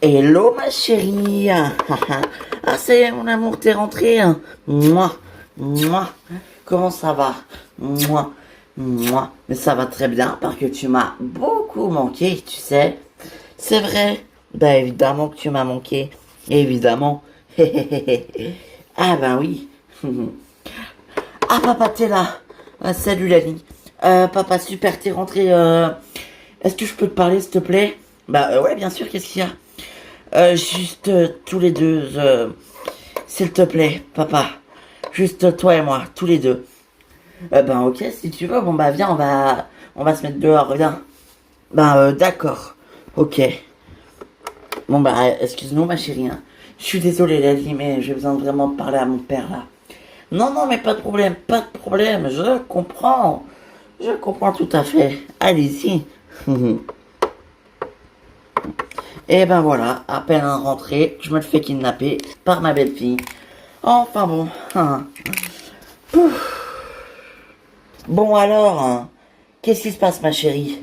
Hello ma chérie. Ah ça y est mon amour, t'es rentré. Moi, moi. Comment ça va? Moi, moi. Mais ça va très bien parce que tu m'as beaucoup manqué, tu sais. C'est vrai. Bah évidemment que tu m'as manqué. Évidemment. Ah ben oui. Ah papa t'es là. Ah, salut Lali. Papa super t'es rentré. Est-ce que je peux te parler s'il te plaît? Bah ouais bien sûr, qu'est-ce qu'il y a? Juste tous les deux, s'il te plaît, papa. Juste toi et moi, tous les deux. Ben ok, si tu veux, bon bah viens, on va se mettre dehors, viens. Ben d'accord, ok. Bon bah excuse-nous ma chérie, hein. Je suis désolé Lali, mais j'ai besoin de vraiment de parler à mon père là. Non, non, mais pas de problème, je comprends tout à fait. Allez-y. Et ben voilà, à peine rentré, je me le fais kidnapper par ma belle-fille. Enfin bon. Pouf. Bon alors, qu'est-ce qui se passe ma chérie?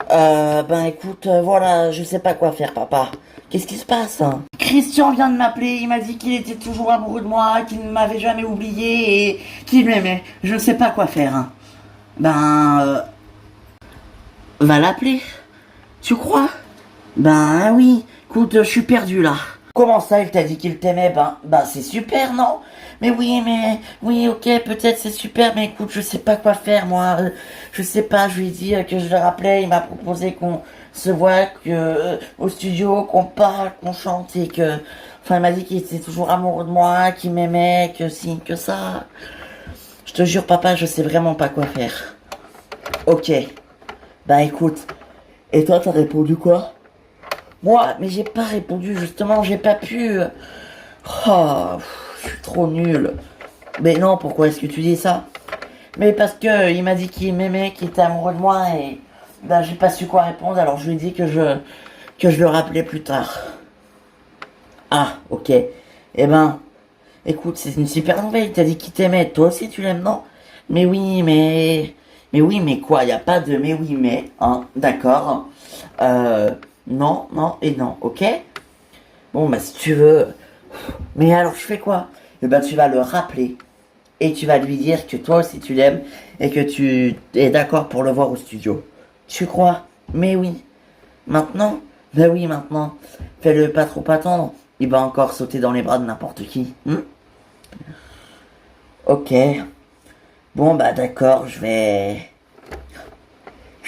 Ben écoute, voilà, je sais pas quoi faire papa. Qu'est-ce qui se passe? Christian vient de m'appeler, il m'a dit qu'il était toujours amoureux de moi, qu'il ne m'avait jamais oublié et qu'il m'aimait. Je ne sais pas quoi faire. Ben, va l'appeler. Tu crois? Ben oui, écoute, je suis perdu là. Comment ça, il t'a dit qu'il t'aimait? Ben c'est super, non? Oui, ok, peut-être c'est super, mais écoute, je sais pas quoi faire, moi. Je sais pas, je lui ai dit que je le rappelais, il m'a proposé qu'on se voit au studio, qu'on parle, qu'on chante et que... Enfin, il m'a dit qu'il était toujours amoureux de moi, qu'il m'aimait, que si, que ça. Je te jure, papa, je sais vraiment pas quoi faire. Ok. Bah écoute, et toi, t'as répondu quoi? Moi, mais j'ai pas répondu, justement, j'ai pas pu. Oh, je suis trop nul. Mais non, pourquoi est-ce que tu dis ça? Mais parce que il m'a dit qu'il m'aimait, qu'il était amoureux de moi et ben j'ai pas su quoi répondre, alors je lui ai dit que je le rappelais plus tard. Ah, ok. Eh ben, écoute, c'est une super nouvelle, il t'a dit qu'il t'aimait, toi aussi tu l'aimes, non? Mais oui, mais oui, mais quoi, y a pas de mais oui, mais, hein, d'accord. Non, non et non, ok? Bon, bah si tu veux. Mais alors je fais quoi? Eh ben tu vas le rappeler et tu vas lui dire que toi aussi tu l'aimes et que tu es d'accord pour le voir au studio. Tu crois? Mais oui. Maintenant? Ben oui, maintenant. Fais-le pas trop attendre. Il va encore sauter dans les bras de n'importe qui. Ok. Bon bah d'accord, Je vais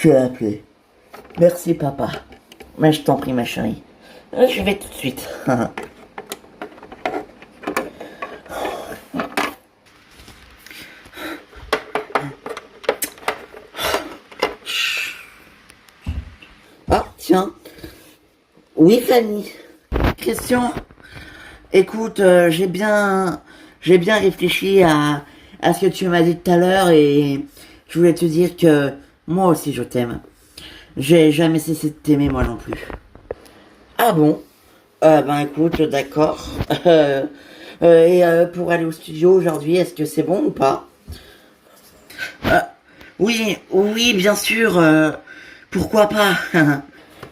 l'appeler. Merci papa. Mais je t'en prie ma chérie. Je vais tout de suite. Ah, tiens. Oui, Fanny. Question. Écoute, j'ai bien réfléchi à ce que tu m'as dit tout à l'heure et je voulais te dire que moi aussi je t'aime. J'ai jamais cessé de t'aimer moi non plus. Ah bon? Ben écoute, d'accord. Pour aller au studio aujourd'hui, est-ce que c'est bon ou pas? Euh, oui, oui, bien sûr. Pourquoi pas?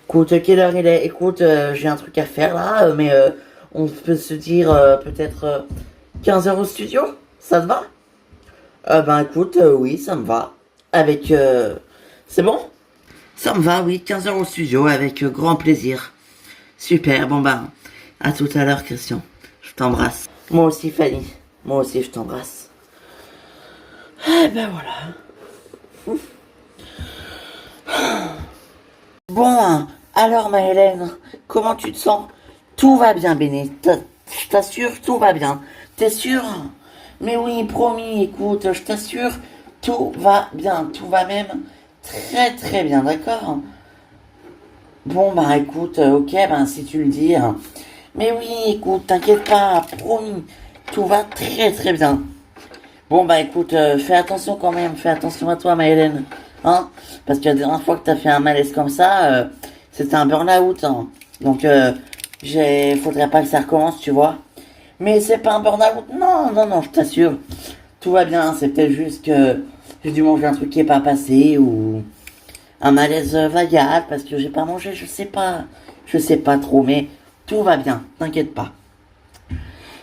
Écoute, quelle heure il est? Écoute, j'ai un truc à faire là, mais on peut se dire peut-être 15 heures au studio? Ça te va? Ben écoute, oui, ça me va. Avec... c'est bon? Ça me va, oui, 15 heures au studio, avec grand plaisir. Super, bon ben, à tout à l'heure, Christian. Je t'embrasse. Moi aussi, Fanny. Moi aussi, je t'embrasse. Eh ben voilà. Bon, alors ma Hélène, comment tu te sens? Tout va bien, Béné. Je t'assure, tout va bien. T'es sûr? Mais oui, promis, écoute, je t'assure, tout va bien. Tout va même très très bien, d'accord? Bon, bah écoute, ok, ben si tu le dis. Mais oui, écoute, t'inquiète pas, promis, tout va très très bien. Bon, bah écoute, fais attention quand même, fais attention à toi, ma Hélène. Hein? Parce que la dernière fois que t'as fait un malaise comme ça, c'était un burn-out. Hein. Donc, faudrait pas que ça recommence, tu vois. Mais c'est pas un burn-out. Non, non, non, je t'assure. Tout va bien, c'est peut-être juste que j'ai dû manger un truc qui est pas passé un malaise vagal parce que j'ai pas mangé, je sais pas trop, mais tout va bien, t'inquiète pas.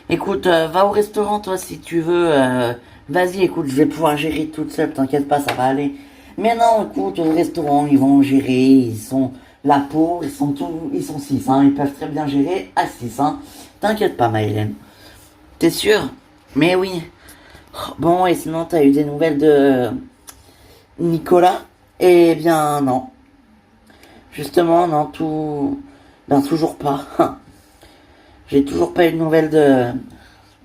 Écoute, va au restaurant toi si tu veux, vas-y, écoute, je vais pouvoir gérer toute seule, t'inquiète pas, ça va aller. Mais non, écoute, au restaurant, ils vont gérer, ils sont là pour, ils sont 6, hein, ils peuvent très bien gérer à 6, hein. T'inquiète pas, Maëlène. T'es sûr? Mais oui. Bon, et sinon, t'as eu des nouvelles de Nicolas? Eh bien, non. Justement, non, ben, toujours pas. J'ai toujours pas eu de nouvelles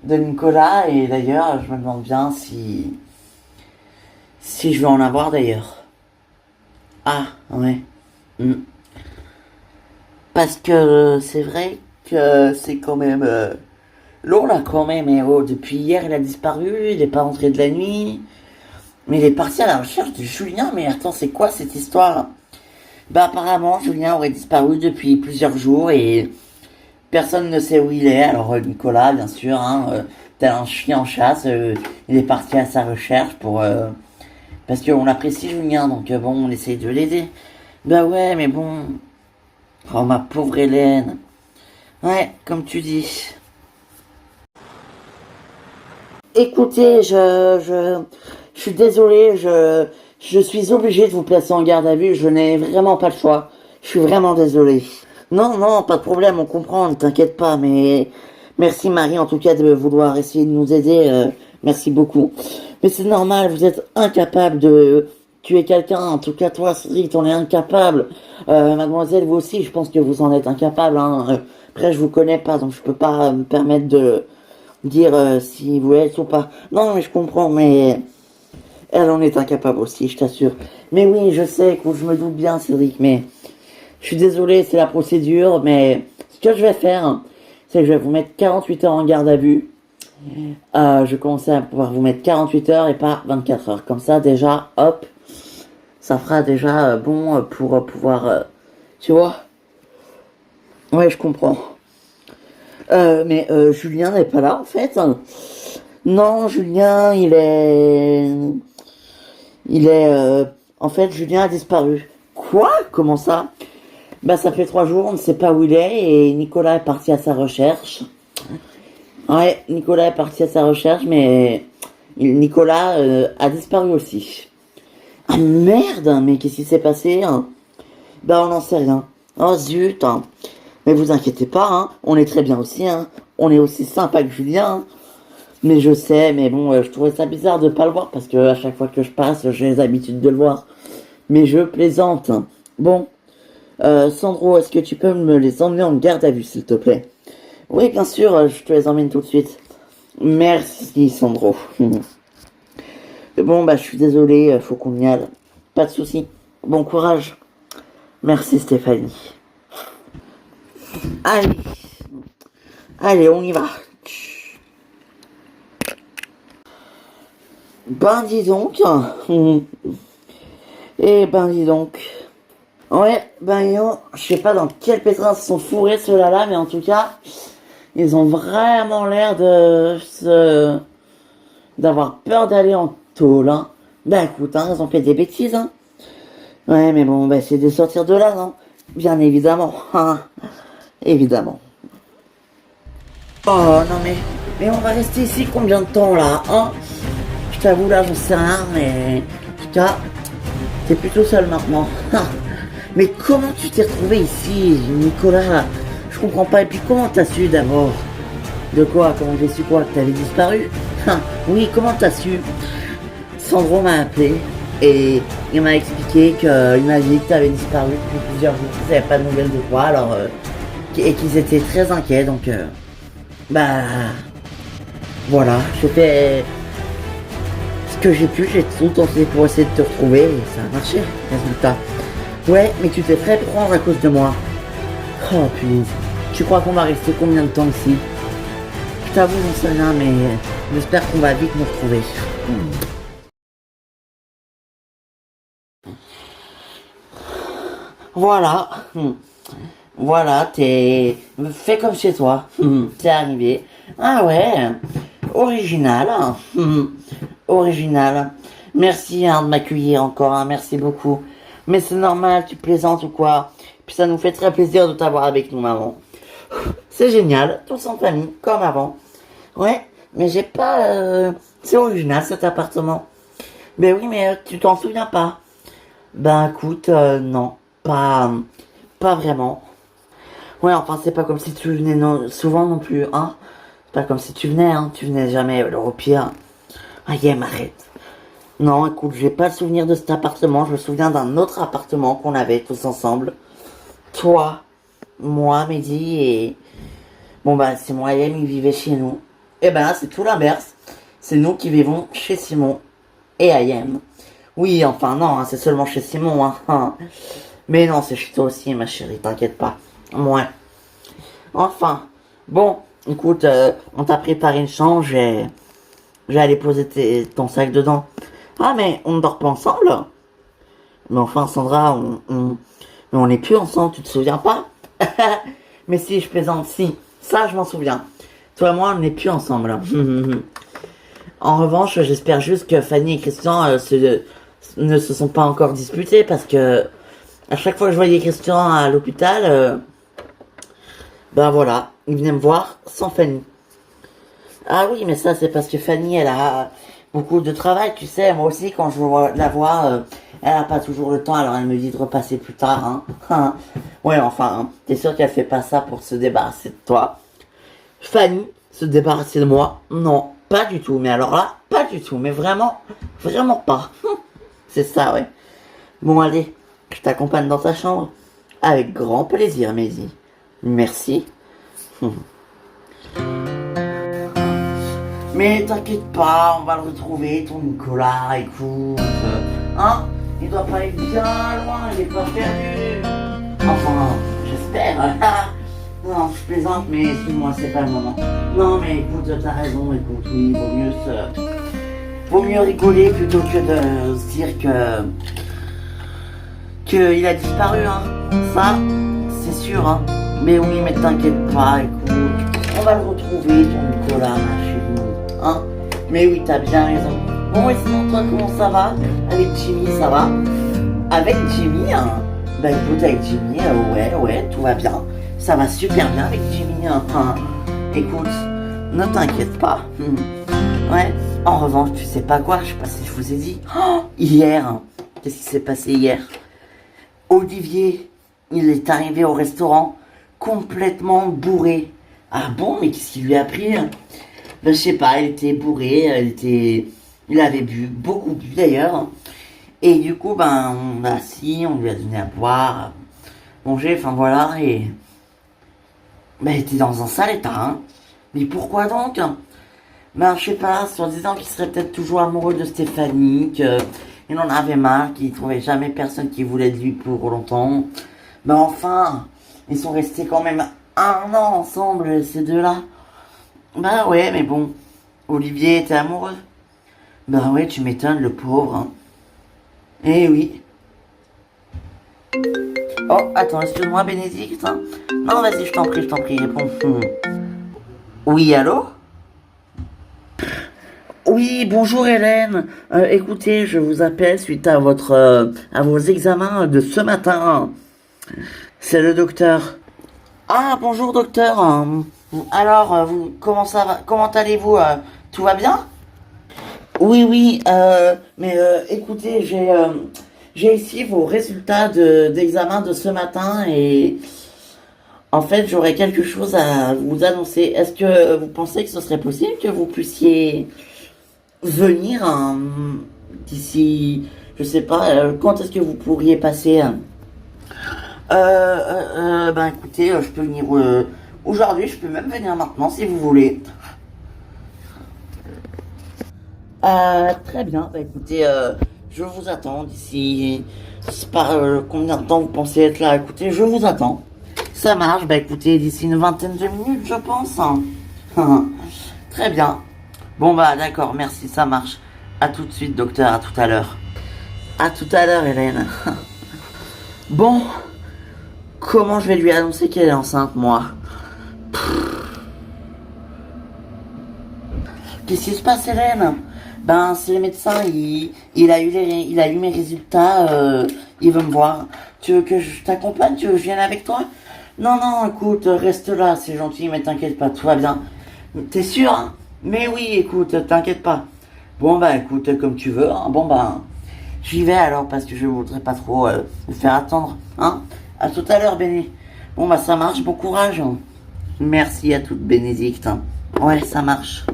de Nicolas, et d'ailleurs, je me demande bien si je vais en avoir d'ailleurs. Ah, ouais. Hmm. Parce que c'est vrai que c'est quand même lourd là quand même. Et oh, depuis hier, il a disparu, il est pas rentré de la nuit. Mais il est parti à la recherche de Julien. Mais attends, c'est quoi cette histoire? Bah apparemment, Julien aurait disparu depuis plusieurs jours et personne ne sait où il est. Alors Nicolas, bien sûr, hein, tel un chien en chasse, il est parti à sa recherche pour parce qu'on apprécie Julien, donc bon, on essaye de l'aider. Bah ouais, mais bon, oh ma pauvre Hélène. Ouais, comme tu dis. Écoutez, je suis désolé, je suis obligé de vous placer en garde à vue. Je n'ai vraiment pas le choix. Je suis vraiment désolé. Non, non, pas de problème, on comprend, ne t'inquiète pas, mais merci Marie en tout cas de vouloir essayer de nous aider. Merci beaucoup. Mais c'est normal, vous êtes incapable de tuer quelqu'un. En tout cas, toi, Cédric, t'en es incapable. Mademoiselle, vous aussi, je pense que vous en êtes incapable. Hein. Après, je vous connais pas, donc je peux pas me permettre de dire si vous êtes ou pas. Non, mais je comprends, mais elle en est incapable aussi, je t'assure. Mais oui, je sais que je me doute bien, Cédric, mais je suis désolé, c'est la procédure, mais ce que je vais faire, c'est que je vais vous mettre 48 heures en garde à vue. Je commençais à pouvoir vous mettre 48 heures et pas 24 heures. Comme ça, déjà, hop, ça fera déjà bon pour pouvoir... tu vois? Ouais, je comprends. Mais Julien n'est pas là, en fait. Non, Julien, il est... en fait, Julien a disparu. Quoi? Comment ça? Bah, ça fait 3 jours, on ne sait pas où il est, et Nicolas est parti à sa recherche. Ouais, Nicolas est parti à sa recherche, mais Nicolas a disparu aussi. Ah merde, mais qu'est-ce qui s'est passé hein? Bah, on n'en sait rien. Oh zut, hein. Mais vous inquiétez pas, hein, on est très bien aussi, hein. On est aussi sympa que Julien, hein. Mais je sais, mais bon, je trouvais ça bizarre de pas le voir parce que à chaque fois que je passe, j'ai l'habitude de le voir. Mais je plaisante. Bon, Sandro, est-ce que tu peux me les emmener en garde à vue, s'il te plaît? Oui, bien sûr, je te les emmène tout de suite. Merci, Sandro. Bon, bah, je suis désolé, faut qu'on y aille. Pas de souci. Bon courage. Merci, Stéphanie. Allez, allez, on y va. Ben, dis donc. Eh ben, dis donc. Ouais, ben, je sais pas dans quel pétrin se sont fourrés ceux-là, là, mais en tout cas, ils ont vraiment l'air d'avoir peur d'aller en tôle, hein. Ben, écoute, hein, ils ont fait des bêtises, hein. Ouais, mais bon, ben, c'est de sortir de là, non? Bien évidemment, hein. Évidemment. Oh, non, mais on va rester ici combien de temps, là, hein? Je t'avoue, là, j'en sais rien, mais en tout cas, t'es plutôt seul maintenant. Mais comment tu t'es retrouvé ici, Nicolas? Je comprends pas. Et puis comment t'as su d'abord? De quoi? Comment j'ai su quoi? Que t'avais disparu? Oui, comment t'as su? Sandro m'a appelé et il m'a expliqué qu'il m'a dit que t'avais disparu depuis plusieurs jours, qu'ils n'avaient pas de nouvelles de toi, alors et qu'ils étaient très inquiets. Donc bah voilà, j'ai fait ce que j'ai pu, j'ai tout tenté pour essayer de te retrouver et ça a marché, résultat. Ouais, mais tu t'es fait prendre à cause de moi. Oh punaise, tu crois qu'on va rester combien de temps ici? Je t'avoue, j'en sais rien, mais j'espère qu'on va vite nous retrouver. Voilà. Voilà, t'es... Fais comme chez toi. C'est arrivé. Ah ouais, original. Original. Merci hein, de m'accueillir encore, hein, merci beaucoup. Mais c'est normal, tu plaisantes ou quoi? Puis ça nous fait très plaisir de t'avoir avec nous, maman. C'est génial, tous en famille, comme avant. Ouais, mais j'ai pas... C'est original cet appartement. Ben oui, mais tu t'en souviens pas? Ben écoute, non, pas vraiment. Ouais, enfin c'est pas comme si tu venais souvent non plus, hein. C'est pas comme si tu venais, hein. Tu venais jamais, alors au pire. Ah, arrête. Non, écoute, j'ai pas le souvenir de cet appartement. Je me souviens d'un autre appartement qu'on avait tous ensemble. Toi, moi, Mehdi et... Bon bah, Simon et Ayem, ils vivaient chez nous. Et ben là, c'est tout l'inverse. C'est nous qui vivons chez Simon et Ayem. Oui, enfin non, hein, c'est seulement chez Simon. Hein. Mais non, c'est chez toi aussi, ma chérie, t'inquiète pas. Ouais. Enfin, bon, écoute, on t'a préparé une chambre, j'ai allé poser ton sac dedans. Ah, mais on ne dort pas ensemble? Mais enfin, Sandra, mais on n'est plus ensemble, tu te souviens pas? Mais si, je plaisante, si. Ça, je m'en souviens. Toi et moi, on n'est plus ensemble. En revanche, j'espère juste que Fanny et Christian ne se sont pas encore disputés parce que à chaque fois que je voyais Christian à l'hôpital, ben voilà, il venait me voir sans Fanny. Ah oui, mais ça, c'est parce que Fanny, elle a beaucoup de travail, tu sais. Moi aussi, quand je la vois, elle a pas toujours le temps, alors elle me dit de repasser plus tard. Hein. Ouais, enfin, hein, t'es sûr qu'elle fait pas ça pour se débarrasser de toi? Fanny, se débarrasser de moi? Non, pas du tout. Mais alors là, pas du tout. Mais vraiment, vraiment pas. C'est ça, ouais. Bon, allez, je t'accompagne dans ta chambre. Avec grand plaisir, Maisie. Merci. Mais t'inquiète pas, on va le retrouver, ton Nicolas, écoute. Hein? Il doit pas être bien loin, il est pas perdu. Enfin, j'espère. Non, je plaisante, mais excuse-moi, c'est pas le moment. Non, mais écoute, t'as raison, écoute, oui, vaut mieux rigoler plutôt que de se dire qu'il a disparu, hein. Ça, c'est sûr, hein. Mais oui, mais t'inquiète pas, écoute, on va le retrouver, ton Nicolas, ma chérie, hein. Mais oui, t'as bien raison. Bon, et sinon, toi, comment ça va? Avec Jimmy, ça va? Avec Jimmy, hein? Bah écoute, avec Jimmy, ouais, tout va bien. Ça va super bien avec Jimmy, hein. Enfin, écoute, ne t'inquiète pas. Ouais, en revanche, tu sais pas quoi, je sais pas si je vous ai dit. Oh, hier, hein. Qu'est-ce qui s'est passé hier? Olivier, il est arrivé au restaurant complètement bourré. Ah bon, mais qu'est-ce qui lui a pris? Ben, je sais pas, il était bourré, il avait bu, beaucoup bu d'ailleurs. Et du coup, ben, on l'a assis, on lui a donné à boire, manger, enfin voilà, et... Ben, il était dans un sale état, hein. Mais pourquoi donc? Ben, je sais pas, soi-disant qu'il serait peut-être toujours amoureux de Stéphanie, qu'il en avait marre, qu'il trouvait jamais personne qui voulait de lui pour longtemps. Ben enfin, ils sont restés quand même 1 an ensemble, ces deux-là. Ben ouais, mais bon, Olivier était amoureux. Ben ouais, tu m'étonnes, le pauvre, hein. Eh oui. Oh, attends, excuse-moi, Bénédicte, hein. Non, vas-y, je t'en prie, réponds. Oui, allô? Oui, bonjour Hélène. Écoutez, je vous appelle suite à à vos examens de ce matin. C'est le docteur. Ah, bonjour docteur. Alors, comment ça va? Comment allez-vous? Tout va bien? Oui, mais écoutez, j'ai ici vos résultats d'examen de ce matin et en fait, j'aurais quelque chose à vous annoncer. Est-ce que vous pensez que ce serait possible que vous puissiez venir d'ici, je sais pas, quand est-ce que vous pourriez passer? Ben écoutez, je peux venir aujourd'hui, je peux même venir maintenant si vous voulez. Très bien, bah écoutez, je vous attends d'ici, c'est pas combien de temps vous pensez être là? Écoutez, je vous attends. Ça marche, bah écoutez, d'ici une vingtaine de minutes, je pense. Très bien. Bon bah d'accord, merci, ça marche. À tout de suite, docteur, à tout à l'heure. À tout à l'heure, Hélène. Bon, comment je vais lui annoncer qu'elle est enceinte, moi? Qu'est-ce qui se passe, Hélène? Ben, c'est le médecin, il a eu mes résultats, il veut me voir. Tu veux que je t'accompagne? Tu veux que je vienne avec toi? Non, non, écoute, reste là, c'est gentil, mais t'inquiète pas, tout va bien. T'es sûr, hein? Mais oui, écoute, t'inquiète pas. Bon, bah, écoute, comme tu veux, hein. Bon, bah, j'y vais alors, parce que je voudrais pas trop vous faire attendre, hein? À tout à l'heure, Béné. Bon, bah, ça marche, bon courage, hein. Merci à toute Bénédicte, hein. Ouais, ça marche.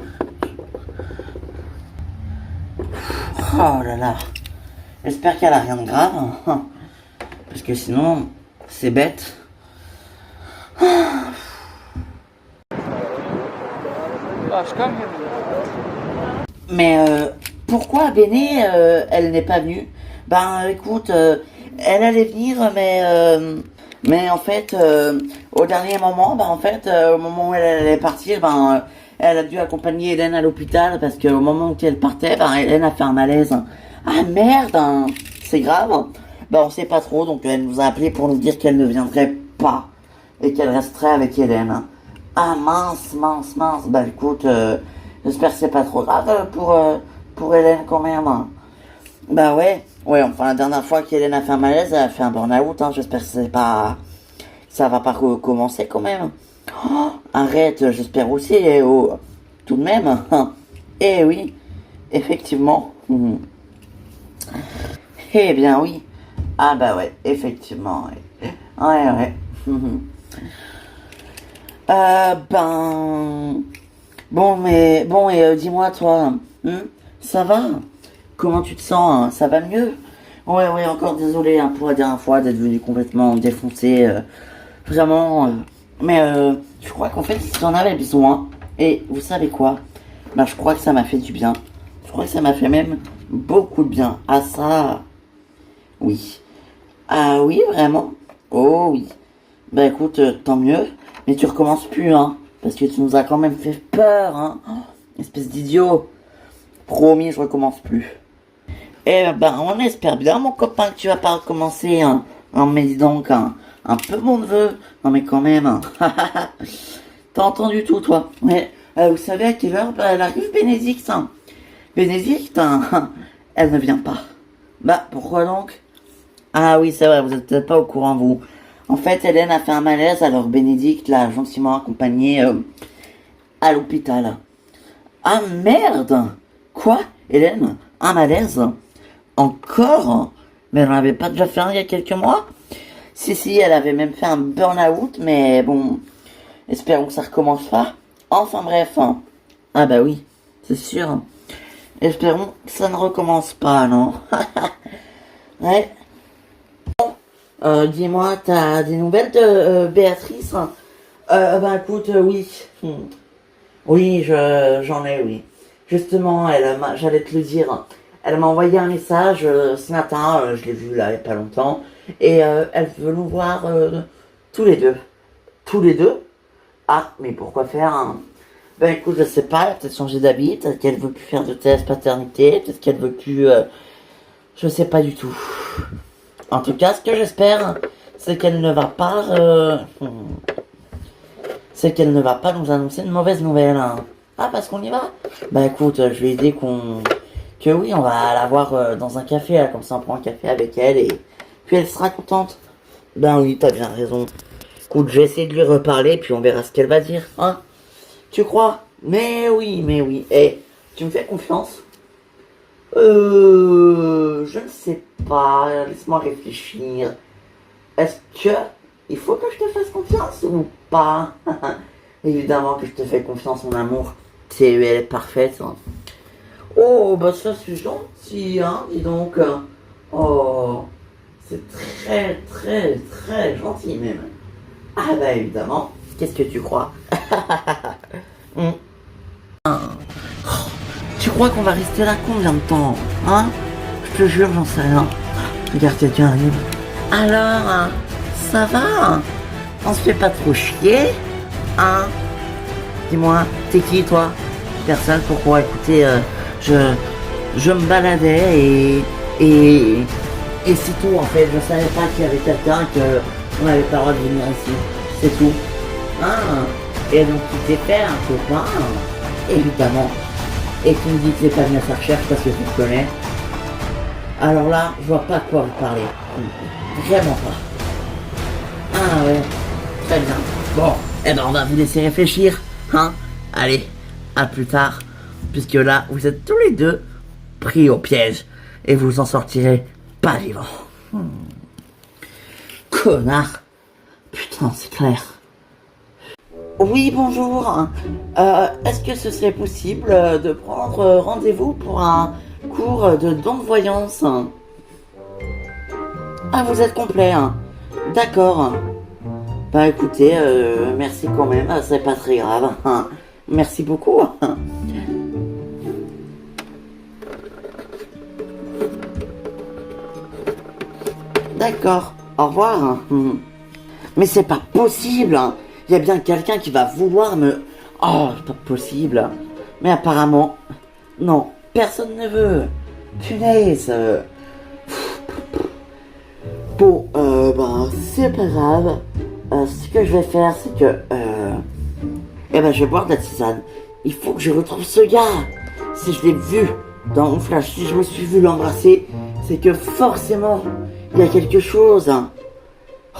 Oh là là. J'espère qu'elle a rien de grave, hein. Parce que sinon, c'est bête. Mais pourquoi Béné, elle n'est pas venue? Ben écoute, elle allait venir, mais en fait, au dernier moment, ben en fait, au moment où elle allait partir, ben elle a dû accompagner Hélène à l'hôpital parce qu'au moment où elle partait, ben Hélène a fait un malaise. Ah merde, hein. C'est grave. Ben on sait pas trop, donc elle nous a appelé pour nous dire qu'elle ne viendrait pas et qu'elle resterait avec Hélène. Ah mince, mince, mince. Bah écoute, j'espère que c'est pas trop grave pour Hélène quand même, hein. Bah ouais, enfin la dernière fois qu'Hélène a fait un malaise, elle a fait un burn-out, hein. J'espère que c'est pas, ça va pas recommencer quand même. Oh, arrête, j'espère aussi, oh, tout de même. Hein. Eh oui, effectivement. Eh bien oui. Ah bah ouais, effectivement. Ouais. Ben... Bon, et dis-moi, toi, ça va? Comment tu te sens, hein? Ça va mieux? Ouais, encore désolé hein, pour la dernière fois d'être venu complètement défoncé. Vraiment. Je crois qu'en fait, si j'en avais besoin, et vous savez quoi? Ben, je crois que ça m'a fait du bien. Je crois que ça m'a fait même beaucoup de bien. Ah ça, oui. Ah oui, vraiment? Oh oui. Bah écoute, tant mieux. Mais tu recommences plus, hein. Parce que tu nous as quand même fait peur, hein. Oh, espèce d'idiot. Promis, je recommence plus. Eh ben, on espère bien, mon copain, que tu vas pas recommencer, hein. Non, mais dis donc, un peu mon neveu. Non, mais quand même, hein. T'as entendu tout, toi? Ouais. Vous savez à quelle heure elle arrive, Bénédicte, hein? Bénédicte, hein, elle ne vient pas. Bah, pourquoi donc? Ah oui, c'est vrai, vous êtes peut-être pas au courant, vous. En fait, Hélène a fait un malaise, alors Bénédicte l'a gentiment accompagnée à l'hôpital. Ah merde! Quoi? Hélène? Un malaise? Encore? Mais elle n'en avait pas déjà fait un il y a quelques mois? Si, elle avait même fait un burn-out, mais bon, espérons que ça recommence pas. Enfin bref, hein. Ah bah oui, c'est sûr. Espérons que ça ne recommence pas, non? Ouais. Dis-moi, t'as des nouvelles de Béatrice? Ben écoute, oui. Oui, j'en ai, oui. Justement, j'allais te le dire. Elle m'a envoyé un message ce matin, je l'ai vu là il n'y a pas longtemps, et elle veut nous voir tous les deux. Tous les deux? Ah, mais pourquoi faire, hein? Ben écoute, je sais pas, elle a peut-être changé d'habit, peut-être qu'elle veut plus faire de test paternité, peut-être qu'elle veut plus... je sais pas du tout. En tout cas, ce que j'espère, c'est qu'elle ne va pas... c'est qu'elle ne va pas nous annoncer une mauvaise nouvelle, hein. Ah, parce qu'on y va? Bah écoute, je lui ai dit que oui, on va la voir dans un café, là, comme ça on prend un café avec elle, et puis elle sera contente. Ben oui, t'as bien raison. Écoute, je vais essayer de lui reparler, puis on verra ce qu'elle va dire, hein. Tu crois? Mais oui. Eh, tu me fais confiance? Je ne sais pas. Laisse-moi réfléchir. Est-ce que il faut que je te fasse confiance ou pas? Évidemment que je te fais confiance, mon amour. Elle est parfaite, hein. Oh, bah ça c'est gentil, hein, dis donc. Oh, c'est très gentil même. Ah bah évidemment. Qu'est-ce que tu crois? Tu crois qu'on va rester là combien de temps? Hein? Je te jure, j'en sais rien. Regarde, quelqu'un arrive. Alors, hein, ça va? On se fait pas trop chier? Hein? Dis-moi, t'es qui toi? Personne, pourquoi? Écoutez, je me baladais et c'est tout en fait. Je savais pas qu'il y avait quelqu'un, qu'on n'avait pas le droit de venir ici. C'est tout. Hein? Et donc tu t'es fait un copain? évidemment, et tu me dis que c'est pas bien sa recherche parce que tu me connais, alors là, je vois pas de quoi vous parler. Vraiment pas. Ah ouais, très bien. Bon, eh ben on va vous laisser réfléchir, hein. Allez, à plus tard, puisque là, vous êtes tous les deux pris au piège, et vous en sortirez pas vivant. Connard. Putain, c'est clair. Oui, bonjour. Est-ce que ce serait possible de prendre rendez-vous pour un cours de don de voyance? Ah, vous êtes complet, hein. D'accord. Bah écoutez, merci quand même, c'est pas très grave. Merci beaucoup. D'accord, au revoir. Mais c'est pas possible. Il y a bien quelqu'un qui va vouloir me... Oh, c'est pas possible. Mais apparemment, non, personne ne veut. Punaise. Bon, ben, c'est pas grave. Ce que je vais faire, c'est que... eh ben, je vais boire de la tisane. Il faut que je retrouve ce gars. Si je l'ai vu dans mon flash, si je me suis vu l'embrasser, c'est que forcément, il y a quelque chose.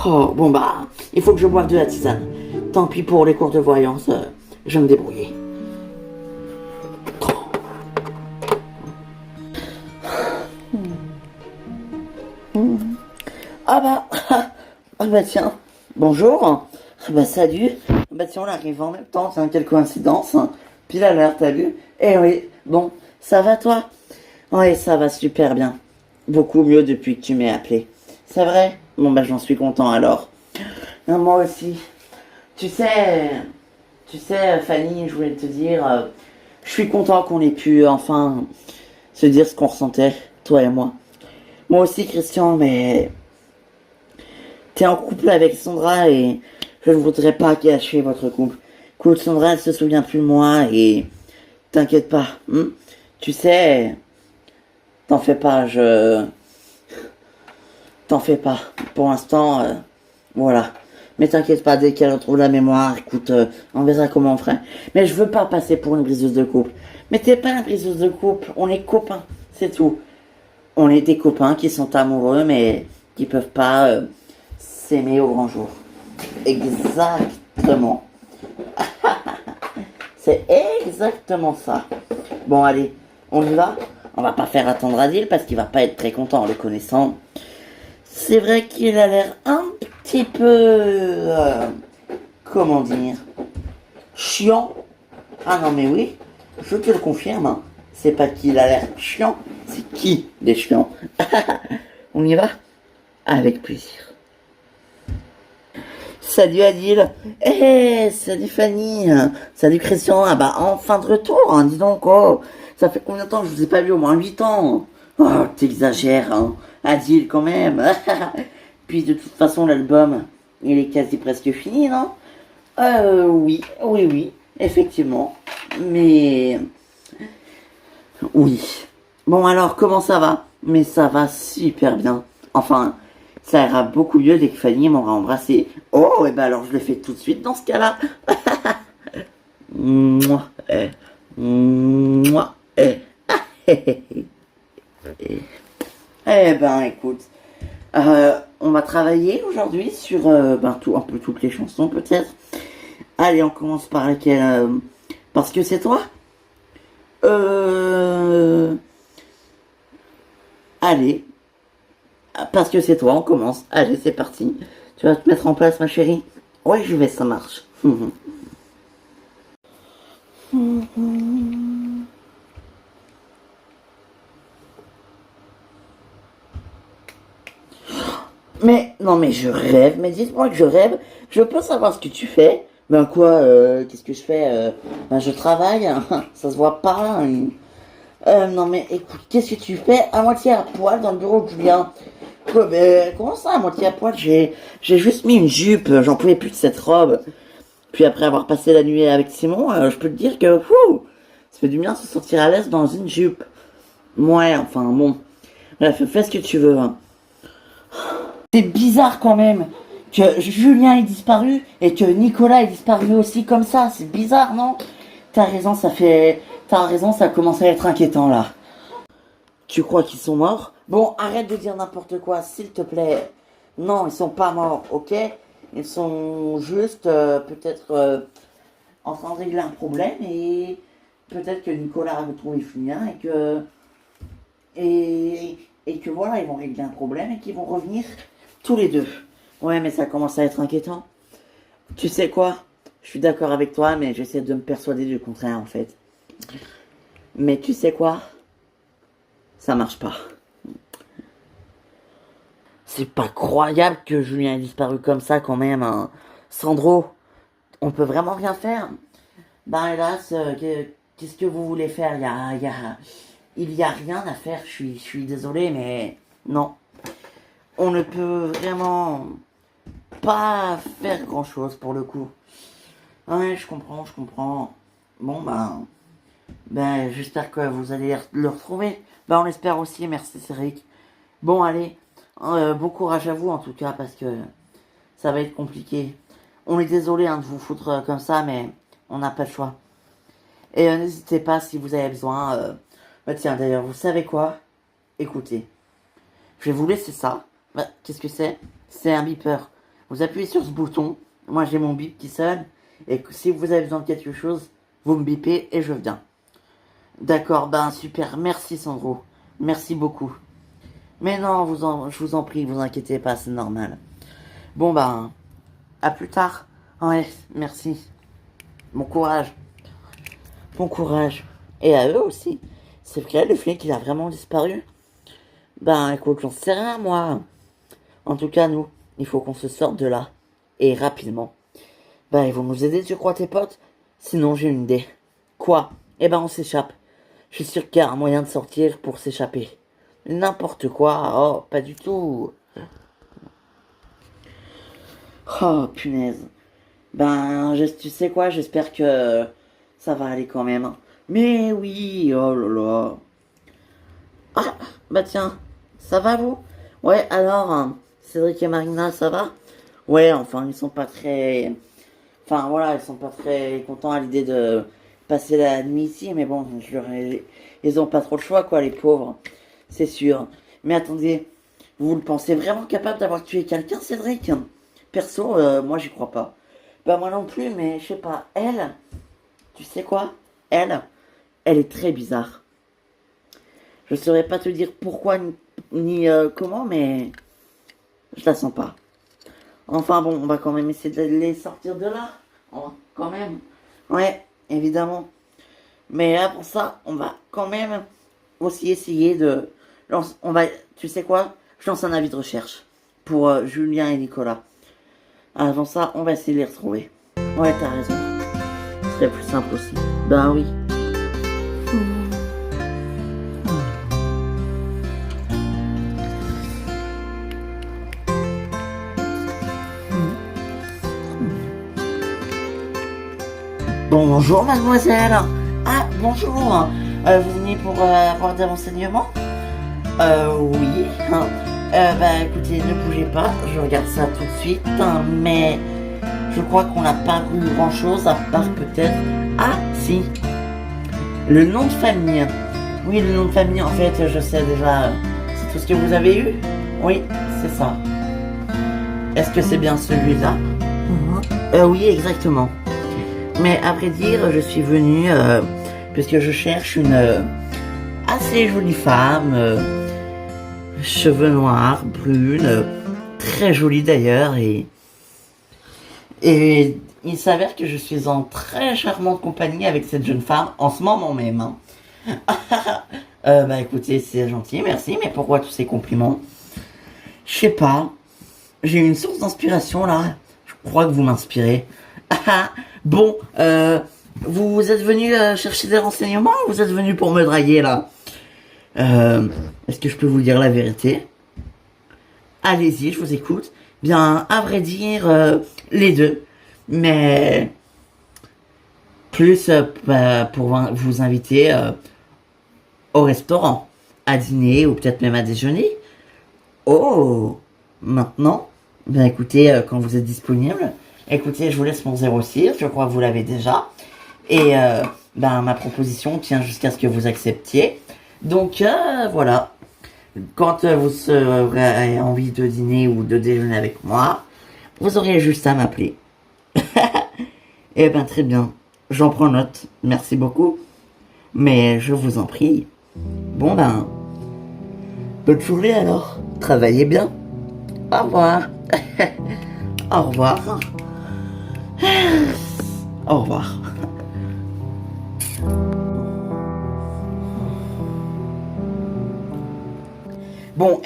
Oh, bon bah, il faut que je boive de la tisane. Tant pis pour les cours de voyance, je vais me débrouiller. Ah bah, ah bah tiens, bonjour, ah bah salut, bah tiens on arrive en même temps, c'est quelle coïncidence, pile à l'heure t'as vu, eh oui, bon, ça va toi? Oui ça va super bien, beaucoup mieux depuis que tu m'as appelé, c'est vrai? Bon bah j'en suis content alors, moi aussi, tu sais Fanny, je voulais te dire, je suis content qu'on ait pu enfin se dire ce qu'on ressentait, toi et moi. Moi aussi Christian, mais... T'es en couple avec Sandra et je ne voudrais pas gâcher votre couple. Écoute, Sandra, elle se souvient plus de moi et t'inquiète pas. Tu sais, t'en fais pas, T'en fais pas. Pour l'instant, voilà. Mais t'inquiète pas, dès qu'elle retrouve la mémoire, écoute, on verra comment on ferait. Mais je veux pas passer pour une briseuse de couple. Mais t'es pas une briseuse de couple, on est copains, c'est tout. On est des copains qui sont amoureux mais qui peuvent pas... s'aimer au grand jour. Exactement. C'est exactement ça. Bon, allez, on y va. On va pas faire attendre Adil parce qu'il va pas être très content en le connaissant. C'est vrai qu'il a l'air un petit peu... comment dire? Chiant. Ah non, mais oui, je te le confirme. C'est pas qu'il a l'air chiant, c'est qui les chiants. On y va? Avec plaisir. Salut Adil. Salut Fanny. Salut Christian. Ah bah enfin de retour, hein, dis donc. Oh, ça fait combien de temps que je vous ai pas vu? Au moins 8 ans. Oh, t'exagères, hein. Adil quand même. Puis de toute façon l'album, il est quasi presque fini, non? Oui, effectivement. Mais... oui. Bon alors, comment ça va? Mais ça va super bien. Enfin... ça ira beaucoup mieux dès que Fanny m'aura embrassé. Oh, et ben alors je le fais tout de suite dans ce cas-là. Mouah, mouah, Eh ben écoute, on va travailler aujourd'hui sur un peu toutes les chansons peut-être. Allez, on commence par laquelle? Parce que c'est toi? Allez. Parce que c'est toi, on commence. Allez, c'est parti. Tu vas te mettre en place, ma chérie? Oui, je vais, ça marche. Mais, non, mais je rêve. Mais dites-moi que je rêve. Je peux savoir ce que tu fais. Ben quoi, qu'est-ce que je fais? Ben je travaille, hein. Ça se voit pas. Non mais écoute, qu'est-ce que tu fais à moitié à poil dans le bureau de Julien? Quoi, ben, comment ça à moitié à poil? J'ai juste mis une jupe, j'en pouvais plus de cette robe. Puis après avoir passé la nuit avec Simon, je peux te dire que ça fait du bien de se sentir à l'aise dans une jupe. Ouais, enfin bon. Bref, fais ce que tu veux. Hein. C'est bizarre quand même que Julien est disparu et que Nicolas est disparu aussi comme ça. C'est bizarre, non? t'as raison, t'as raison, ça commence à être inquiétant, là. Tu crois qu'ils sont morts? Bon, arrête de dire n'importe quoi, s'il te plaît. Non, ils sont pas morts, ok? Ils sont juste, peut-être, en train de régler un problème et peut-être que Nicolas a retrouvé Julien et que voilà, ils vont régler un problème et qu'ils vont revenir tous les deux. Ouais, mais ça commence à être inquiétant. Tu sais quoi? Je suis d'accord avec toi, mais j'essaie de me persuader du contraire, en fait. Mais tu sais quoi? Ça marche pas. C'est pas croyable que Julien ait disparu comme ça, quand même, hein. Sandro, on peut vraiment rien faire. Ben hélas, qu'est-ce que vous voulez faire? Il y a rien à faire. Je suis désolé, mais non. On ne peut vraiment pas faire grand-chose pour le coup. Ouais, je comprends, je comprends. Bon, j'espère que vous allez le retrouver. Ben, on l'espère aussi, merci Cédric. Bon, allez, bon courage à vous en tout cas, parce que ça va être compliqué. On est désolé de vous foutre comme ça, mais on n'a pas le choix. Et n'hésitez pas si vous avez besoin. Tiens, d'ailleurs, vous savez quoi? Écoutez, je vais vous laisser ça. Qu'est-ce que c'est? C'est un beeper. Vous appuyez sur ce bouton. Moi, j'ai mon bip qui sonne. Et si vous avez besoin de quelque chose, vous me bipez et je viens. D'accord, super. Merci Sandro. Merci beaucoup. Mais non, je vous en prie, vous inquiétez pas, c'est normal. Bon, à plus tard. Ouais, merci. Bon courage. Bon courage. Et à eux aussi. C'est vrai, le flic, il a vraiment disparu. Écoute, j'en sais rien, moi. En tout cas, nous, il faut qu'on se sorte de là. Et rapidement. Ils vont nous aider, tu crois, tes potes? Sinon, j'ai une idée. Quoi? On s'échappe. Je suis sûr qu'il y a un moyen de sortir pour s'échapper. N'importe quoi. Oh, pas du tout. Oh, punaise. Tu sais quoi, j'espère que ça va aller quand même. Mais oui, oh là là. Ah, tiens, ça va vous? Ouais, alors, Cédric et Marina, ça va? Ouais, enfin, ils sont pas très... Enfin, voilà, ils sont pas très contents à l'idée de passer la nuit ici, mais bon, ils ont pas trop le choix, quoi, les pauvres. C'est sûr. Mais attendez, vous le pensez vraiment capable d'avoir tué quelqu'un, Cédric? Perso, moi, j'y crois pas. Moi non plus, mais je sais pas. Elle, tu sais quoi? Elle est très bizarre. Je saurais pas te dire pourquoi ni comment, mais je la sens pas. Enfin bon, on va quand même essayer de les sortir de là. Quand même. Ouais, évidemment. Mais là, pour ça, on va quand même aussi essayer de... Tu sais quoi? Je lance un avis de recherche pour Julien et Nicolas. Avant ça, on va essayer de les retrouver. Ouais, t'as raison. Ce serait plus simple aussi. Oui. Bonjour mademoiselle. Ah, bonjour. Vous venez pour avoir des renseignements? Oui. Écoutez, ne bougez pas, je regarde ça tout de suite, mais je crois qu'on n'a pas vu grand chose à part peut-être... Ah, si. Le nom de famille. Oui, le nom de famille, en fait, je sais déjà. C'est tout ce que vous avez eu? Oui, c'est ça. Est-ce que c'est bien celui-là? Oui, exactement. Mais à vrai dire, je suis venu puisque je cherche une assez jolie femme, cheveux noirs, brune, très jolie d'ailleurs, et il s'avère que je suis en très charmante compagnie avec cette jeune femme en ce moment même. Écoutez, c'est gentil, merci, mais pourquoi tous ces compliments? Je sais pas, j'ai une source d'inspiration là, je crois que vous m'inspirez. Bon, vous êtes venu chercher des renseignements ou vous êtes venu pour me draguer là? Est-ce que je peux vous dire la vérité? Allez-y, je vous écoute. À vrai dire, les deux. Mais plus pour vous inviter au restaurant, à dîner ou peut-être même à déjeuner. Oh, maintenant? Écoutez, quand vous êtes disponible, écoutez, je vous laisse mon 06, je crois que vous l'avez déjà. Et ben, ma proposition tient jusqu'à ce que vous acceptiez. Donc voilà, quand vous aurez envie de dîner ou de déjeuner avec moi, vous aurez juste à m'appeler. Eh ben très bien, j'en prends note, merci beaucoup. Mais je vous en prie. Bon ben, bonne journée alors, travaillez bien. Au revoir. Au revoir. Au revoir. Bon,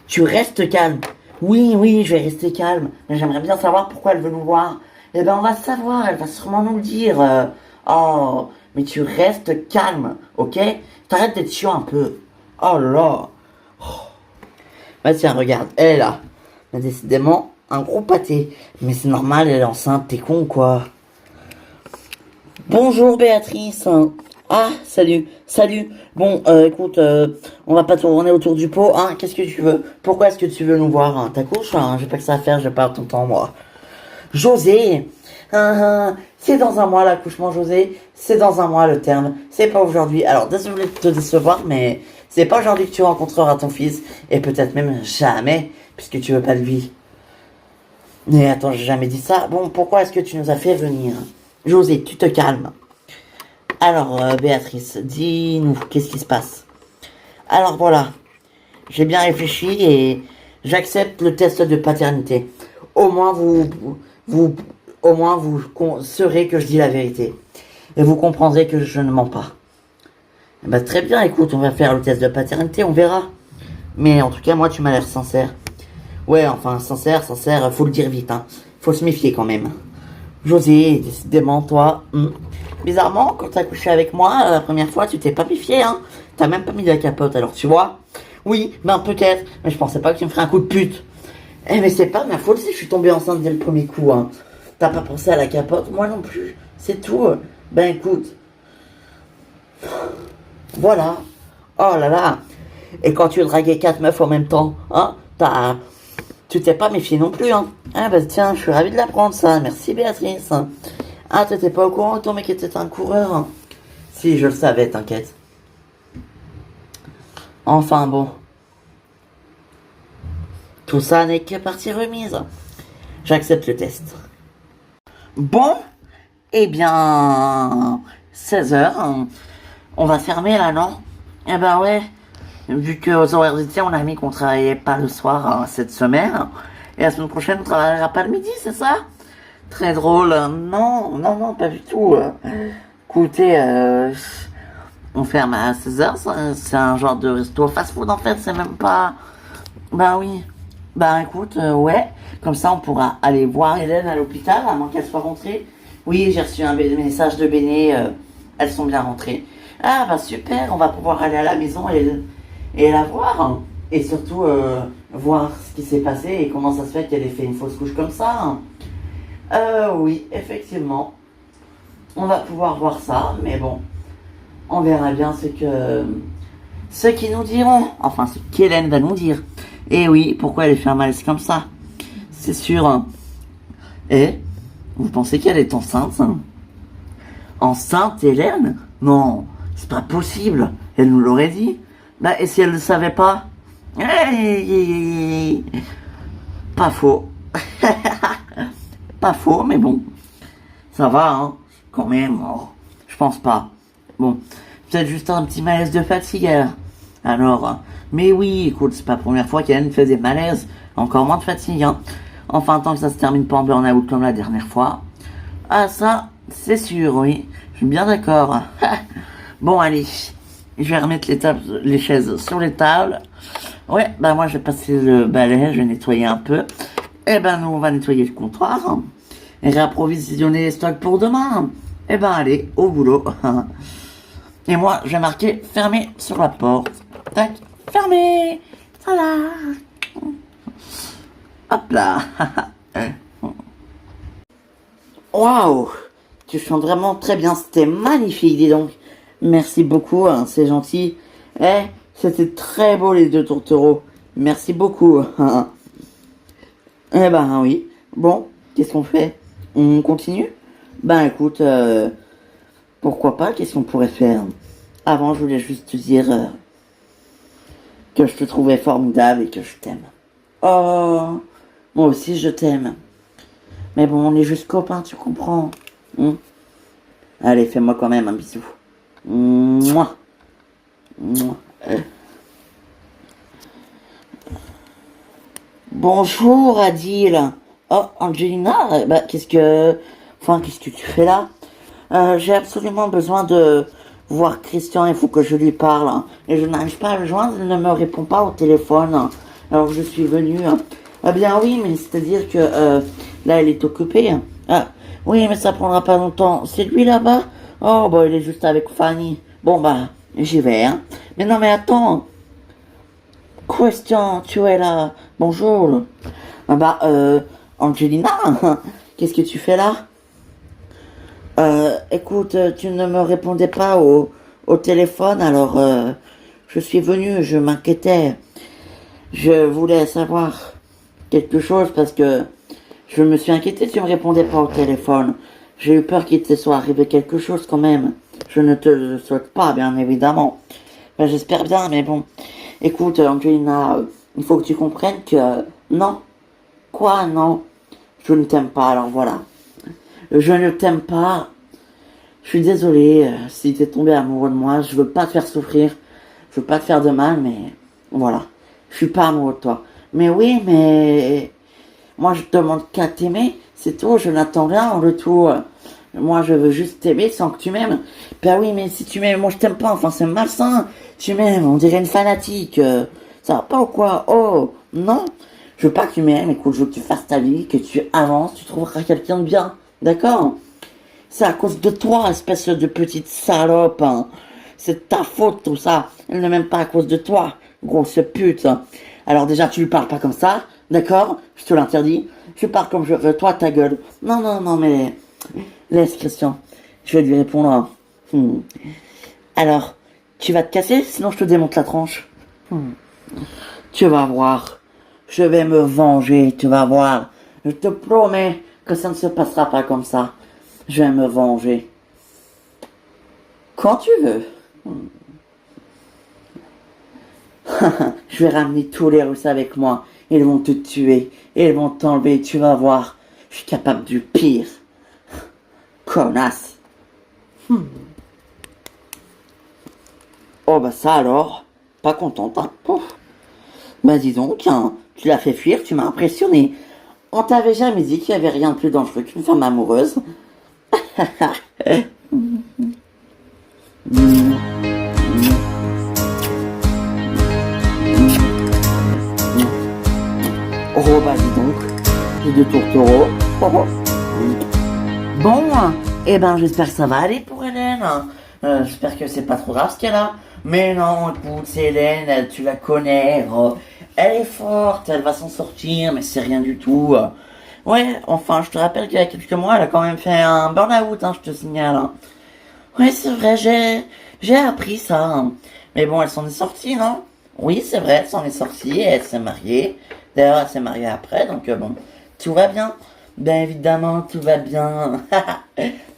tu restes calme. Oui, oui, je vais rester calme. Mais j'aimerais bien savoir pourquoi elle veut nous voir. Eh ben, on va savoir, elle va sûrement nous le dire. Oh, mais tu restes calme, ok? T'arrêtes d'être chiant un peu. Oh là là. Oh. Bah tiens, regarde, elle est là. Mais décidément, un gros pâté. Mais c'est normal, elle est enceinte, t'es con quoi. Bonjour Béatrice. Ah, salut, salut. Bon, écoute, on va pas tourner autour du pot, hein. Qu'est-ce que tu veux? Pourquoi est-ce que tu veux nous voir, hein? T'accouches, hein? J'ai pas que ça à faire, je perds ton temps, moi. José, c'est dans un mois l'accouchement, José. C'est dans un mois le terme. C'est pas aujourd'hui. Alors, désolé de te décevoir, mais c'est pas aujourd'hui que tu rencontreras ton fils. Et peut-être même jamais, puisque tu veux pas de lui. Mais attends, j'ai jamais dit ça. Bon, pourquoi est-ce que tu nous as fait venir? José, tu te calmes. Alors, Béatrice, dis-nous, qu'est-ce qui se passe? Alors voilà, j'ai bien réfléchi et j'accepte le test de paternité. Au moins vous saurez que je dis la vérité. Et vous comprendrez que je ne mens pas. Eh ben, très bien, écoute, on va faire le test de paternité, on verra. Mais en tout cas, moi, tu m'as l'air sincère. Ouais, enfin, sincère, faut le dire vite, hein. Faut se méfier quand même. José, décidément, toi, bizarrement, quand t'as couché avec moi, la première fois, tu t'es pas méfié, hein. T'as même pas mis de la capote, alors tu vois. Oui, ben peut-être, mais je pensais pas que tu me ferais un coup de pute. Eh, mais c'est pas ma faute si je suis tombée enceinte dès le premier coup, hein. T'as pas pensé à la capote, moi non plus. C'est tout. Ben écoute. Voilà. Oh là là. Et quand tu draguais 4 meufs en même temps, hein, tu t'es pas méfié non plus, hein. Ah bah tiens, je suis ravi de l'apprendre ça. Merci Béatrice. Ah, t'étais pas au courant que ton mec était un coureur, hein? Si, je le savais, t'inquiète. Enfin bon. Tout ça n'est que partie remise. J'accepte le test. Bon, eh bien, 16 heures. On va fermer là, non? Eh ben ouais. Vu qu'aux horaires d'été, on a mis qu'on travaillait pas le soir, hein, cette semaine. Et la semaine prochaine, on travaillera pas le midi, c'est ça? Très drôle. Non, non, non, pas du tout. Écoutez, on ferme à 16 heures. C'est un genre de resto fast-food en fait. C'est même pas... Ben oui. Ben écoute, ouais. Comme ça, on pourra aller voir Hélène à l'hôpital, à moins qu'elle soit rentrée. Oui, j'ai reçu un message de Béné. Elles sont bien rentrées. Ah bah super, on va pouvoir aller à la maison et la voir. Hein. Et surtout voir ce qui s'est passé et comment ça se fait qu'elle ait fait une fausse couche comme ça. Hein. Oui, effectivement. On va pouvoir voir ça, mais bon. On verra bien ce qu'ils nous diront. Enfin, ce qu'Hélène va nous dire. Et oui, pourquoi elle fait un malaise comme ça? C'est sûr. Hein. Et vous pensez qu'elle est enceinte? Hein? Enceinte, Hélène? Non, c'est pas possible. Elle nous l'aurait dit. Bah, et si elle ne le savait pas? Pas faux. Pas faux, mais bon. Ça va, hein. Quand même, oh, je pense pas. Bon, peut-être juste un petit malaise de fatigue. Alors, mais oui, écoute, c'est pas la première fois qu'Hélène fait des malaises. Encore moins de fatigue, hein. Enfin, tant que ça se termine pas en burn-out comme la dernière fois. Ah, ça, c'est sûr, oui. Je suis bien d'accord. Bon, allez. Je vais remettre les chaises sur les tables. Ouais, bah moi, je vais passer le balai, je vais nettoyer un peu. Et ben, nous, on va nettoyer le comptoir. Et réapprovisionner les stocks pour demain. Et ben, allez, au boulot. Et moi, je vais marquer fermé sur la porte. Tac, fermé. Voilà. Hop là. Waouh, tu chantes vraiment très bien, c'était magnifique, dis donc. Merci beaucoup, hein, c'est gentil. C'était très beau les deux tourtereaux. Merci beaucoup. Eh ben oui. Bon, qu'est-ce qu'on fait? On continue? Ben écoute, Pourquoi pas? Qu'est-ce qu'on pourrait faire? Avant, je voulais juste te dire que je te trouvais formidable et que je t'aime. Oh, moi aussi je t'aime. Mais bon, on est juste copains, tu comprends? Hmm. Allez, fais-moi quand même un bisou. Mouah. Mouah. Bonjour Adil. Oh, Angelina, qu'est-ce que tu fais là? J'ai absolument besoin de voir Christian, il faut que je lui parle, hein. Et je n'arrive pas à le joindre, il ne me répond pas au téléphone, hein. Alors je suis venue, hein. Ah bien oui, mais c'est-à-dire que là, il est occupé, hein. Ah, oui, mais ça prendra pas longtemps. C'est lui là-bas? Oh, bah, il est juste avec Fanny. Bon, bah, j'y vais, hein. Mais non, mais attends. Christian, tu es là. Bonjour. Ah bah, Angelina, qu'est-ce que tu fais là? Écoute, tu ne me répondais pas au téléphone, alors je suis venu, je m'inquiétais. Je voulais savoir quelque chose parce que je me suis inquiété, tu me répondais pas au téléphone. J'ai eu peur qu'il te soit arrivé quelque chose quand même. Je ne te le souhaite pas, bien évidemment. Ben, j'espère bien, mais bon. Écoute, Angelina, il faut que tu comprennes que non. Quoi, non? Je ne t'aime pas, alors voilà. Je ne t'aime pas. Je suis désolé si t'es tombé amoureux de moi. Je veux pas te faire souffrir. Je veux pas te faire de mal, mais voilà. Je suis pas amoureux de toi. Mais oui, mais moi je te demande qu'à t'aimer. C'est tout. Je n'attends rien en retour. Moi je veux juste t'aimer sans que tu m'aimes. Ben oui, mais si tu m'aimes, moi je t'aime pas. Enfin, c'est malsain. Tu m'aimes, on dirait une fanatique. Ça va pas ou quoi? Oh, non. Je veux pas que tu m'aimes. Écoute, je veux que tu fasses ta vie, que tu avances. Tu trouveras quelqu'un de bien. D'accord? C'est à cause de toi, espèce de petite salope, hein. C'est ta faute, tout ça. Elle n'est même pas à cause de toi, grosse pute. Alors déjà, tu lui parles pas comme ça, d'accord? Je te l'interdis. Je parle comme je veux, toi, ta gueule. Non, non, non, mais... Laisse, Christian. Je vais lui répondre, hein. Alors, tu vas te casser, sinon je te démonte la tranche. Tu vas voir. Je vais me venger, tu vas voir. Je te promets que ça ne se passera pas comme ça. Je vais me venger. Quand tu veux. Je vais ramener tous les Russes avec moi. Ils vont te tuer. Ils vont t'enlever. Tu vas voir. Je suis capable du pire. Connasse. Oh bah ça alors. Pas contente, hein. Pouf. Bah dis donc, hein, tu l'as fait fuir, tu m'as impressionné. On t'avait jamais dit qu'il y avait rien de plus dangereux qu'une femme amoureuse. Oh bah dis donc, j'ai deux tourtereaux. Oh, oh. Bon, eh ben j'espère que ça va aller pour Hélène. J'espère que c'est pas trop grave ce qu'elle a. Mais non, écoute, c'est Hélène, tu la connais. Elle est forte, elle va s'en sortir, mais c'est rien du tout. Ouais, enfin, je te rappelle qu'il y a quelques mois, elle a quand même fait un burn-out, hein, je te signale, hein. Ouais, c'est vrai, j'ai appris ça, hein. Mais bon, elle s'en est sortie, non? Oui, c'est vrai, elle s'en est sortie et elle s'est mariée. D'ailleurs, elle s'est mariée après, donc bon, tout va bien. Bien évidemment, tout va bien.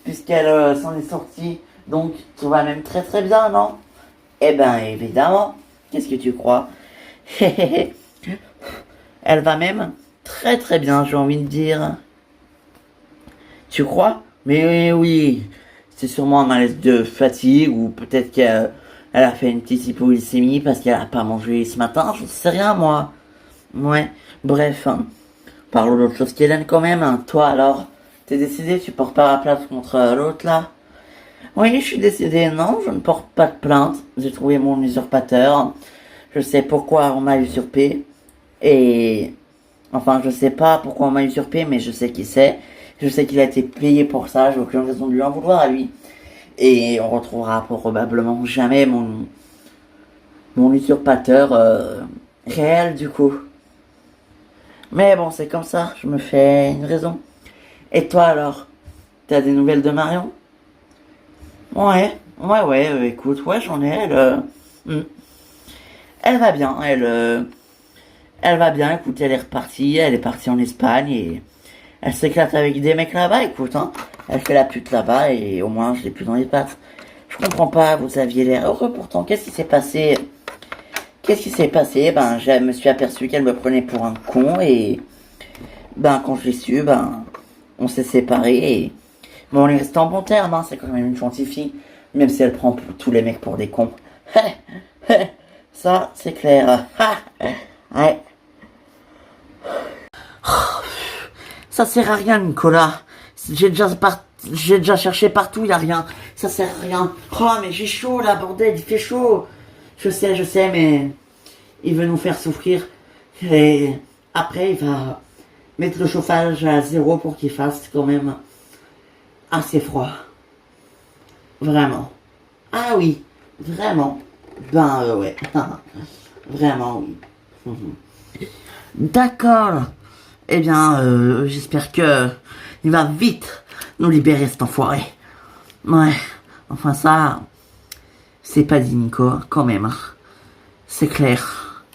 Puisqu'elle s'en est sortie, donc tout va même très très bien, non? Eh ben, évidemment. Qu'est-ce que tu crois? Elle va même très très bien, j'ai envie de dire. Tu crois? Mais oui, c'est sûrement un malaise de fatigue ou peut-être qu'elle a fait une petite hypoglycémie parce qu'elle a pas mangé ce matin, je sais rien moi. Ouais, bref, hein. Parlons d'autre chose qu'Hélène quand même, hein. Toi alors, t'es décidé, tu portes pas la plainte contre l'autre là? Oui, je suis décidé, non, je ne porte pas de plainte. J'ai trouvé mon usurpateur. Je sais pourquoi on m'a usurpé. Et enfin, je sais pas pourquoi on m'a usurpé, mais je sais qui c'est. Je sais qu'il a été payé pour ça, j'ai aucune raison de lui en vouloir à lui. Et on retrouvera probablement jamais mon usurpateur réel du coup. Mais bon, c'est comme ça, je me fais une raison. Et toi alors, t'as des nouvelles de Marion? Ouais, écoute, ouais, j'en ai, hmm. Elle va bien, elle va bien, écoute, elle est repartie, elle est partie en Espagne et Elle s'éclate avec des mecs là-bas, écoute, hein. Elle fait la pute là-bas et au moins je l'ai plus dans les pattes. Je comprends pas, vous aviez l'air heureux pourtant. Qu'est-ce qui s'est passé? Qu'est-ce qui s'est passé? Ben, je me suis aperçu qu'elle me prenait pour un con et... Ben, quand je l'ai su, ben, on s'est séparés et... Bon, on est resté en bon terme, hein. C'est quand même une gentille fille. Même si elle prend tous les mecs pour des cons. Ça, c'est clair. Ouais. Ça sert à rien, Nicolas. J'ai déjà cherché partout, y a rien. Ça sert à rien. Oh, mais j'ai chaud, là, bordel, il fait chaud. Je sais, mais... Il veut nous faire souffrir. Et après, il va mettre le chauffage à 0 pour qu'il fasse quand même assez froid. Vraiment. Ah oui, vraiment. Ben, ouais. Vraiment, oui. D'accord. Eh bien, j'espère que il va vite nous libérer cet enfoiré. Ouais. Enfin ça, c'est pas dit Nico, quand même. C'est clair.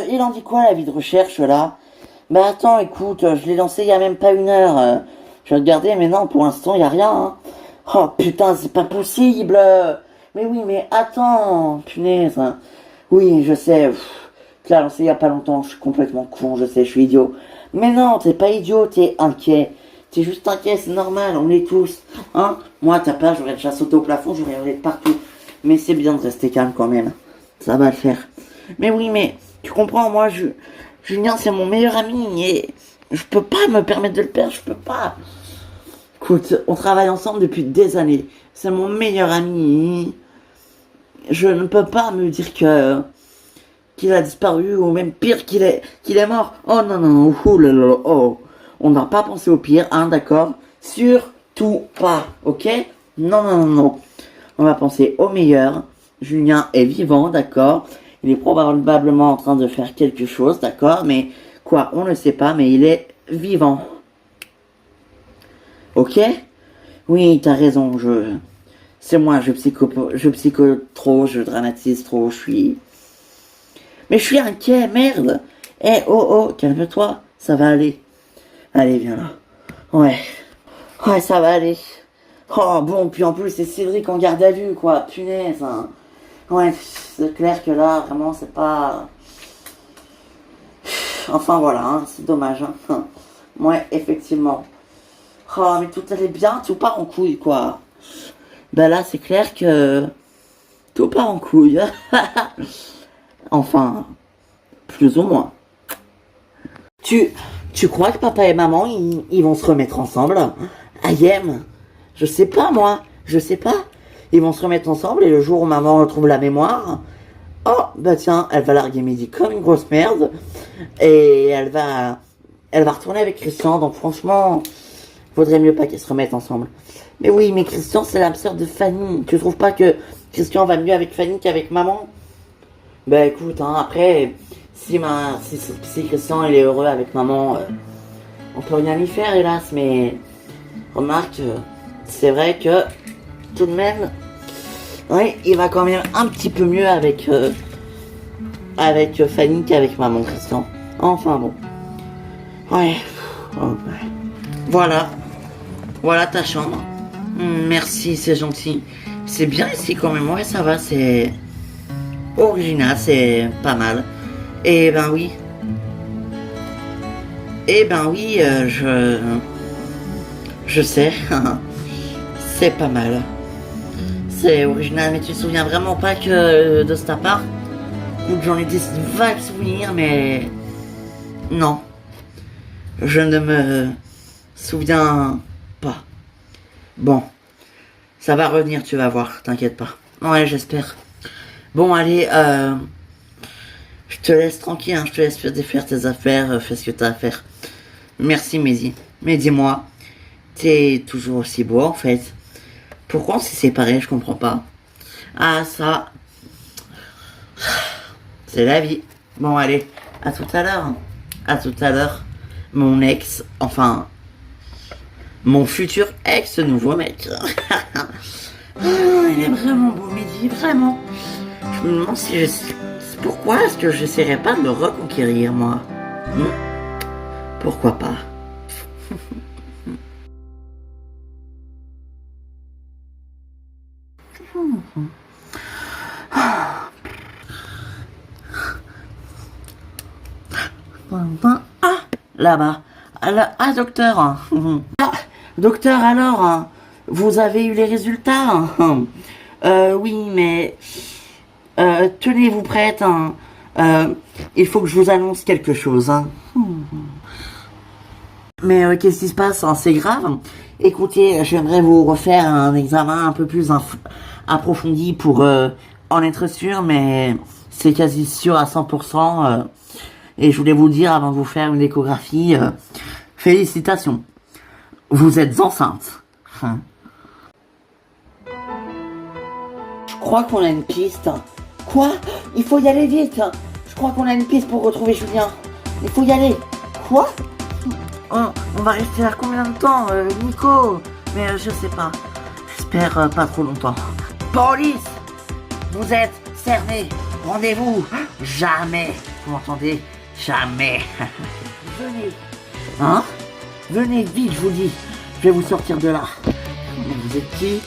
Il en dit quoi la vie de recherche là? Bah attends, écoute, je l'ai lancé il y a même pas 1 heure. Je vais regarder, mais non, pour l'instant il y a rien. Hein. Oh putain, c'est pas possible. Mais oui, mais attends, punaise. Oui, je sais. Tu l'as lancé il y a pas longtemps, je suis complètement con, je sais, je suis idiot. Mais non, t'es pas idiot, t'es inquiet. T'es juste inquiet, c'est normal, on est tous. Hein? Moi, t'as pas, j'aurais déjà sauté au plafond, j'aurais regardé de partout. Mais c'est bien de rester calme quand même. Ça va le faire. Mais oui, mais tu comprends, moi, Julien, c'est mon meilleur ami et je peux pas me permettre de le perdre, je peux pas. Écoute, on travaille ensemble depuis des années. C'est mon meilleur ami. Je ne peux pas me dire qu'il a disparu ou même pire qu'il est mort. Oh non non, oh là là, oh. On n'a pas pensé au pire, hein, d'accord? Surtout pas, ok? Non non non non. On va penser au meilleur. Julien est vivant, d'accord? Il est probablement en train de faire quelque chose, d'accord? Mais quoi, on ne sait pas, mais il est vivant. Ok? Oui, t'as raison, c'est moi, je psycho trop, je dramatise trop, je suis... Mais je suis inquiet, merde! Eh, oh, calme-toi, ça va aller. Allez, viens là. Ouais, ça va aller. Oh, bon, puis en plus, c'est Cédric en garde à vue, quoi, punaise, hein. Ouais, c'est clair que là, vraiment, c'est pas... Enfin, voilà, hein, c'est dommage, hein. Ouais, effectivement. Oh, mais tout allait bien, tout part en couille, quoi. Ben là, c'est clair que tout part en couille. Enfin, plus ou moins. Tu crois que papa et maman, ils vont se remettre ensemble? Ayem, je sais pas, moi. Je sais pas. Ils vont se remettre ensemble et le jour où maman retrouve la mémoire, oh, bah tiens, elle va larguer Mehdi comme une grosse merde. Et elle va retourner avec Christian. Donc franchement, faudrait mieux pas qu'ils se remettent ensemble. Mais oui, mais Christian, c'est la sœur de Fanny. Tu trouves pas que Christian va mieux avec Fanny qu'avec maman? Bah écoute, hein, après, si Christian il est heureux avec maman, on peut rien y faire hélas, mais remarque, c'est vrai que tout de même, oui, il va quand même un petit peu mieux avec Fanny qu'avec maman, Christian. Enfin bon. Ouais. Voilà ta chambre. Merci, c'est gentil. C'est bien ici quand même, ouais, ça va, c'est original, c'est pas mal. Eh ben oui, je sais, c'est pas mal. C'est original, mais tu te souviens vraiment pas que de cet appart? Ou que j'en ai des vagues souvenirs, mais non, je ne me souviens pas. Bon, ça va revenir, tu vas voir, t'inquiète pas. Ouais, j'espère. Bon, allez, je te laisse tranquille, hein, je te laisse faire tes affaires, fais ce que t'as à faire. Merci, Mehdi. Mais dis-moi, t'es toujours aussi beau, en fait. Pourquoi on s'est séparés, je comprends pas. Ah, ça... C'est la vie. Bon, allez, à tout à l'heure. À tout à l'heure. Mon ex, enfin... Mon futur ex nouveau mec. Il est vraiment beau, Mehdi, vraiment. Je me demande si pourquoi est-ce que j'essaierais pas de le reconquérir, moi. Pourquoi pas? Ah, là-bas. Ah, docteur. Ah, docteur, alors, vous avez eu les résultats? Oui, mais tenez-vous prête. Il faut que je vous annonce quelque chose. Mais qu'est-ce qui se passe? C'est grave. Écoutez, j'aimerais vous refaire un examen un peu plus approfondi pour en être sûr, mais c'est quasi sûr à 100%. Et je voulais vous dire avant de vous faire une échographie, félicitations. Vous êtes enceinte. Je crois qu'on a une piste. Quoi? Il faut y aller vite. Je crois qu'on a une piste pour retrouver Julien. Il faut y aller. Quoi? On va rester là combien de temps, Nico? Mais je sais pas. J'espère pas trop longtemps. Police! Vous êtes cerné. Rendez-vous. Jamais. Vous m'entendez? Jamais. Venez. Venez vite, je vous dis. Je vais vous sortir de là. Vous êtes qui?